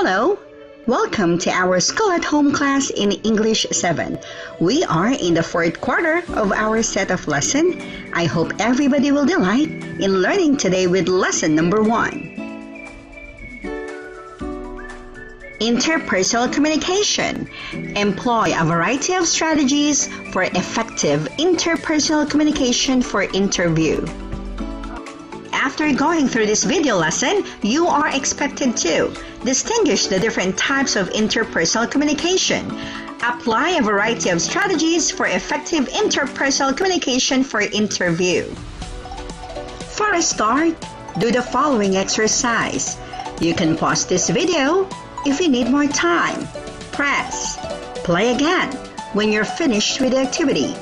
Hello! Welcome to our School at Home class in English 7. We are in the fourth quarter of our set of lesson. I hope everybody will delight in learning today with lesson number 1. Interpersonal communication. Employ a variety of strategies for effective interpersonal communication for interview. After going through this video lesson, you are expected to distinguish the different types of interpersonal communication, apply a variety of strategies for effective interpersonal communication for interview. For a start, do the following exercise. You can pause this video if you need more time. Press play again when you're finished with the activity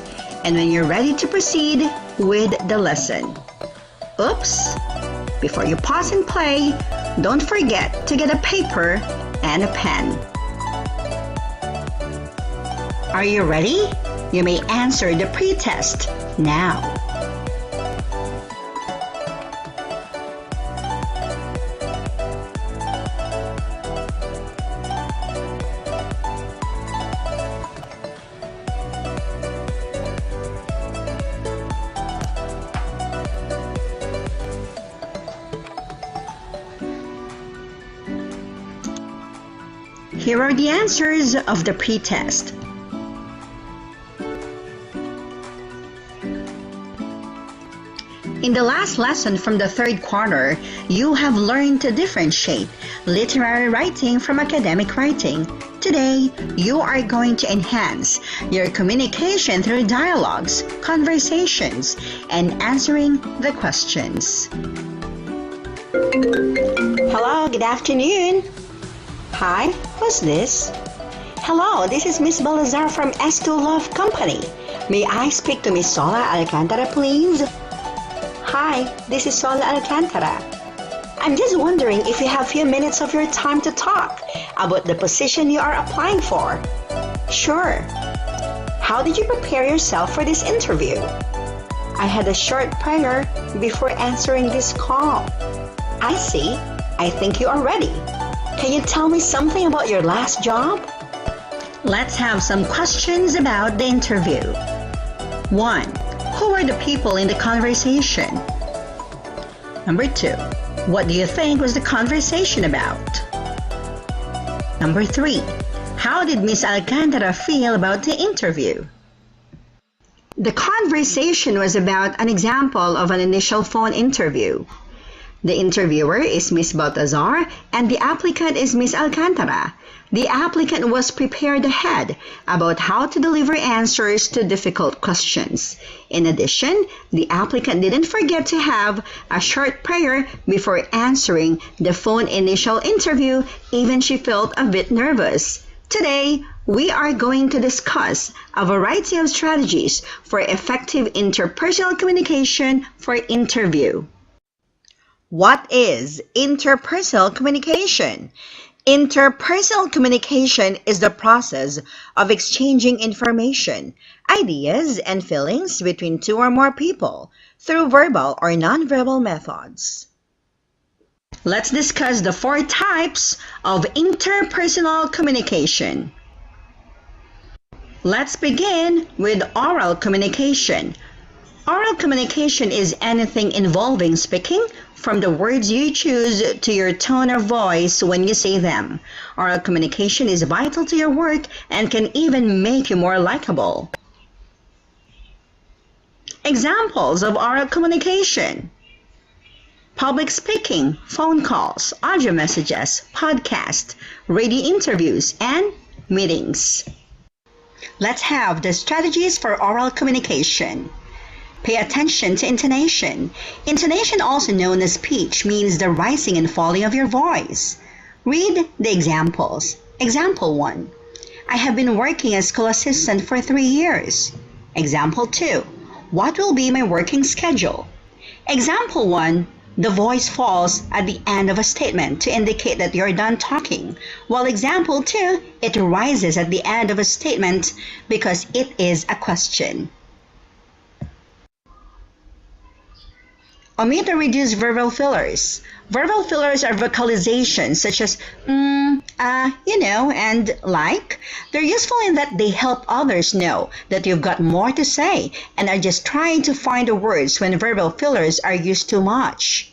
and when you're ready to proceed with the lesson. Oops! Before you pause and play, don't forget to get a paper and a pen. Are you ready? You may answer the pre-test now. Here are the answers of the pre-test. In the last lesson from the third quarter, you have learned to differentiate literary writing from academic writing. Today, you are going to enhance your communication through dialogues, conversations, and answering the questions. Hello, good afternoon. Hi, who's this? Hello, this is Miss Balazar from S2 Love Company. May I speak to Miss Sola Alcantara, please? Hi, this is Sola Alcantara. I'm just wondering if you have a few minutes of your time to talk about the position you are applying for. Sure. How did you prepare yourself for this interview? I had a short prayer before answering this call. I see. I think you are ready. Can you tell me something about your last job? Let's have some questions about the interview. 1. Who were the people in the conversation? Number 2. What do you think was the conversation about? Number 3. How did Miss Alcantara feel about the interview? The conversation was about an example of an initial phone interview. The interviewer is Miss Baltazar and the applicant is Miss Alcantara. The applicant was prepared ahead about how to deliver answers to difficult questions. In addition, the applicant didn't forget to have a short prayer before answering the phone initial interview, even she felt a bit nervous. Today, we are going to discuss a variety of strategies for effective interpersonal communication for interview. What is interpersonal communication? Interpersonal communication is the process of exchanging information, ideas, and feelings between two or more people through verbal or nonverbal methods. Let's discuss the 4 types of interpersonal communication. Let's begin with oral communication. Oral communication is anything involving speaking from the words you choose to your tone of voice when you say them. Oral communication is vital to your work and can even make you more likable. Examples of oral communication: public speaking, phone calls, audio messages, podcasts, radio interviews, and meetings. Let's have the strategies for oral communication. Pay attention to intonation. Intonation, also known as pitch, means the rising and falling of your voice. Read the examples. Example 1. I have been working as school assistant for 3 years. Example 2. What will be my working schedule? Example 1. The voice falls at the end of a statement to indicate that you're done talking, while example 2, it rises at the end of a statement because it is a question. Omit or reduce verbal fillers. Verbal fillers are vocalizations such as and like. They're useful in that they help others know that you've got more to say and are just trying to find the words when verbal fillers are used too much.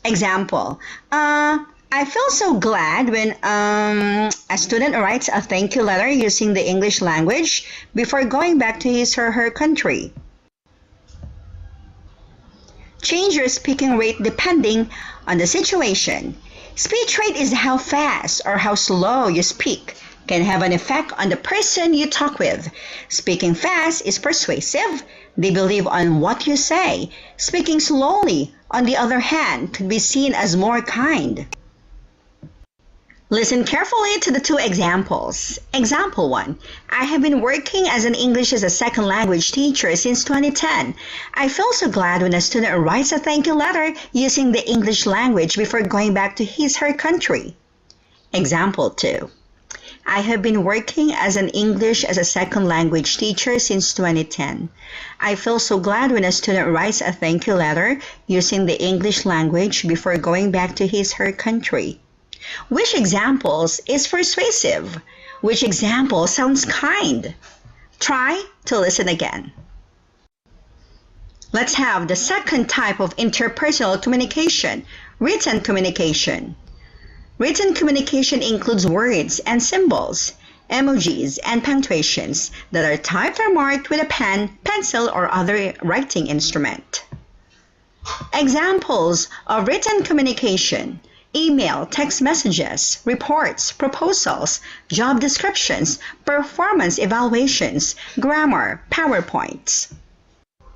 Example, I feel so glad when a student writes a thank you letter using the English language before going back to his or her country. Change your speaking rate depending on the situation. Speech rate is how fast or how slow you speak can have an effect on the person you talk with. Speaking fast is persuasive. They believe on what you say. Speaking slowly, on the other hand, could be seen as more kind. Listen carefully to the two examples. Example 1. I have been working as an English as a second language teacher since 2010. I feel so glad when a student writes a thank you letter using the English language before going back to his/her country. Example 2. I have been working as an English as a second language teacher since 2010. I feel so glad when a student writes a thank you letter using the English language before going back to his/her country. Which examples is persuasive? Which example sounds kind? Try to listen again. Let's have the second type of interpersonal communication, written communication. Written communication includes words and symbols, emojis, and punctuations that are typed or marked with a pen, pencil, or other writing instrument. Examples of written communication: email, text messages, reports, proposals, job descriptions, performance evaluations, grammar, PowerPoints.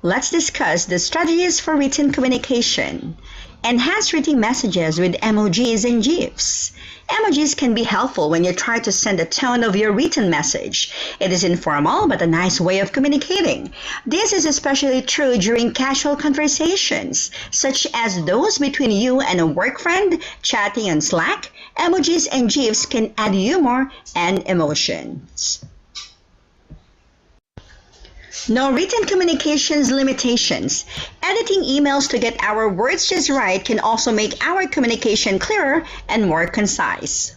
Let's discuss the strategies for written communication. Enhance written messages with emojis and GIFs. Emojis can be helpful when you try to send the tone of your written message. It is informal but a nice way of communicating. This is especially true during casual conversations, such as those between you and a work friend chatting on Slack. Emojis and GIFs can add humor and emotions. No written communications limitations. Editing emails to get our words just right can also make our communication clearer and more concise.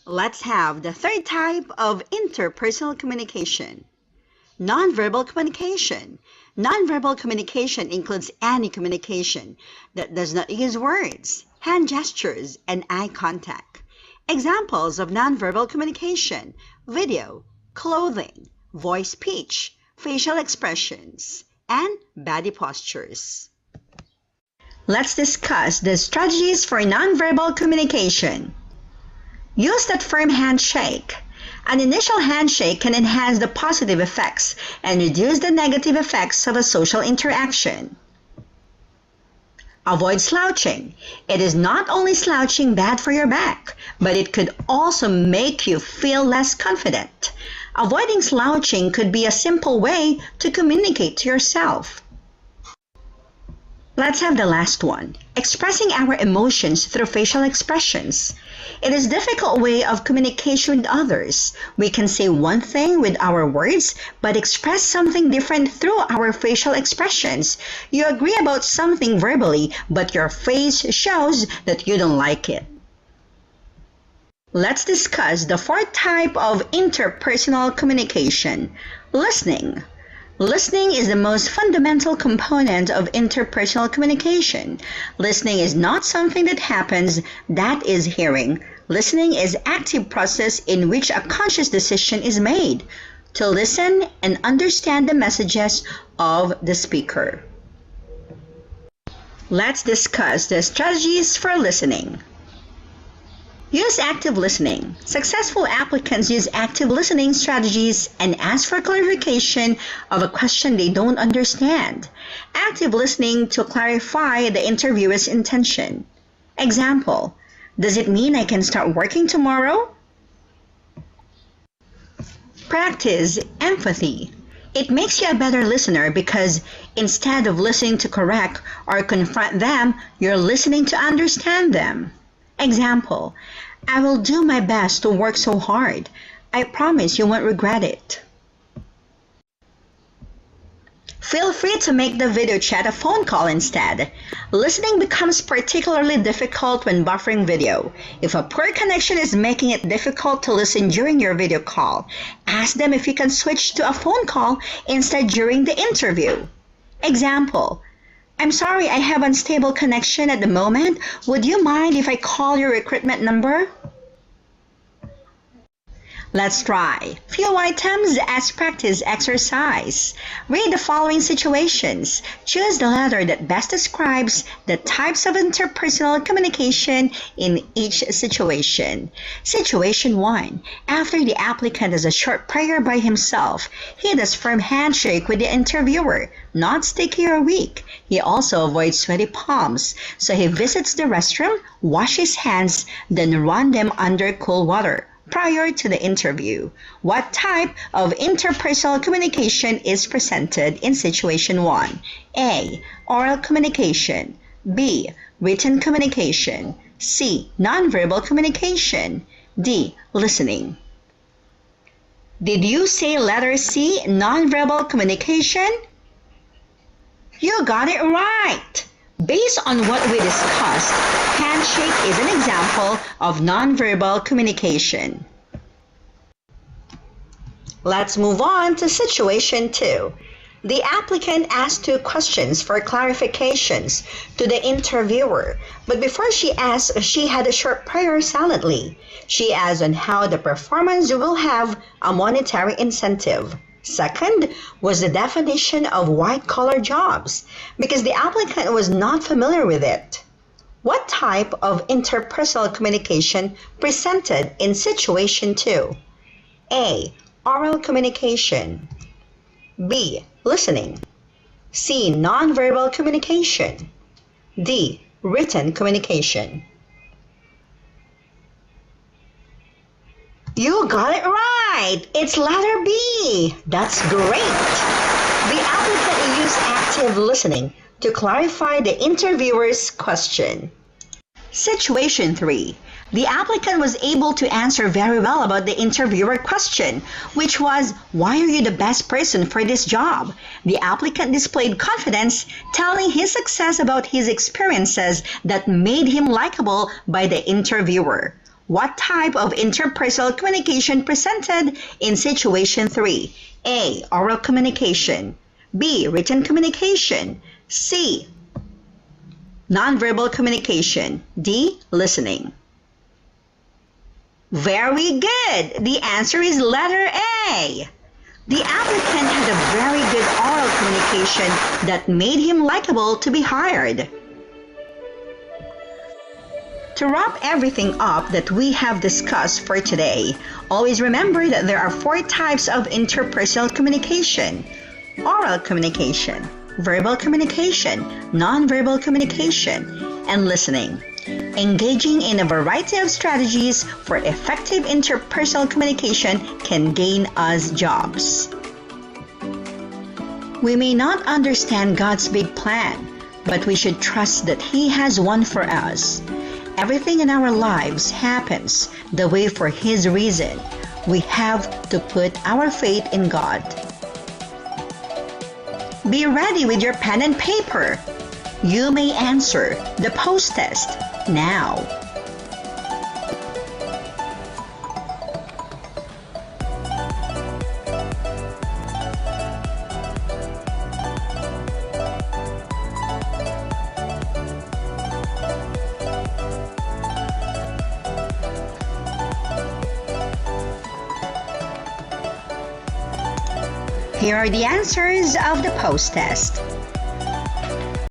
Let's have the third type of interpersonal communication. Nonverbal communication. Nonverbal communication includes any communication that does not use words, hand gestures, and eye contact. Examples of nonverbal communication: video, clothing, voice pitch, facial expressions, and body postures. Let's discuss the strategies for nonverbal communication. Use that firm handshake. An initial handshake can enhance the positive effects and reduce the negative effects of a social interaction. Avoid slouching. It is not only slouching bad for your back, but it could also make you feel less confident. Avoiding slouching could be a simple way to communicate to yourself. Let's have the last one. Expressing our emotions through facial expressions. It is a difficult way of communication with others. We can say one thing with our words, but express something different through our facial expressions. You agree about something verbally, but your face shows that you don't like it. Let's discuss the fourth type of interpersonal communication, listening. Listening is the most fundamental component of interpersonal communication. Listening is not something that happens, that is hearing. Listening is an active process in which a conscious decision is made to listen and understand the messages of the speaker. Let's discuss the strategies for listening. Use active listening. Successful applicants use active listening strategies and ask for clarification of a question they don't understand. Active listening to clarify the interviewer's intention. Example: does it mean I can start working tomorrow? Practice empathy. It makes you a better listener because instead of listening to correct or confront them, you're listening to understand them. Example: I will do my best to work so hard. I promise you won't regret it. Feel free to make the video chat a phone call instead. Listening becomes particularly difficult when buffering video. If a poor connection is making it difficult to listen during your video call, ask them if you can switch to a phone call instead during the interview. Example: I'm sorry, I have unstable connection at the moment. Would you mind if I call your recruitment number? Let's try. Few items as practice exercise. Read the following situations. Choose the letter that best describes the types of interpersonal communication in each situation. Situation 1. After the applicant does a short prayer by himself, he does firm handshake with the interviewer, not sticky or weak. He also avoids sweaty palms, so he visits the restroom, washes hands, then run them under cool water prior to the interview. What type of interpersonal communication is presented in situation 1? A. Oral communication. B. Written communication. C. Nonverbal communication. D. Listening. Did you say letter C, nonverbal communication? You got it right! Based on what we discussed, handshake is an example of nonverbal communication. Let's move on to situation 2. The applicant asked 2 questions for clarifications to the interviewer, but before she asked, she had a short prayer silently. She asked on how the performance will have a monetary incentive. Second was the definition of white-collar jobs, because the applicant was not familiar with it. What type of interpersonal communication presented in situation 2? A. Oral communication. B. Listening. C. Nonverbal communication. D. Written communication. You got it right! It's letter B! That's great! The applicant used active listening to clarify the interviewer's question. Situation 3. The applicant was able to answer very well about the interviewer question, which was, why are you the best person for this job? The applicant displayed confidence, telling his success about his experiences that made him likable by the interviewer. What type of interpersonal communication presented in situation 3? A. Oral communication. B. Written communication. C. Nonverbal communication. D. Listening. Very good! The answer is letter A. The applicant had a very good oral communication that made him likable to be hired. To wrap everything up that we have discussed for today, always remember that there are 4 types of interpersonal communication: oral communication, verbal communication, nonverbal communication, and listening. Engaging in a variety of strategies for effective interpersonal communication can gain us jobs. We may not understand God's big plan, but we should trust that He has one for us. Everything in our lives happens the way for His reason. We have to put our faith in God. Be ready with your pen and paper. You may answer the post test now. Here are the answers of the post test.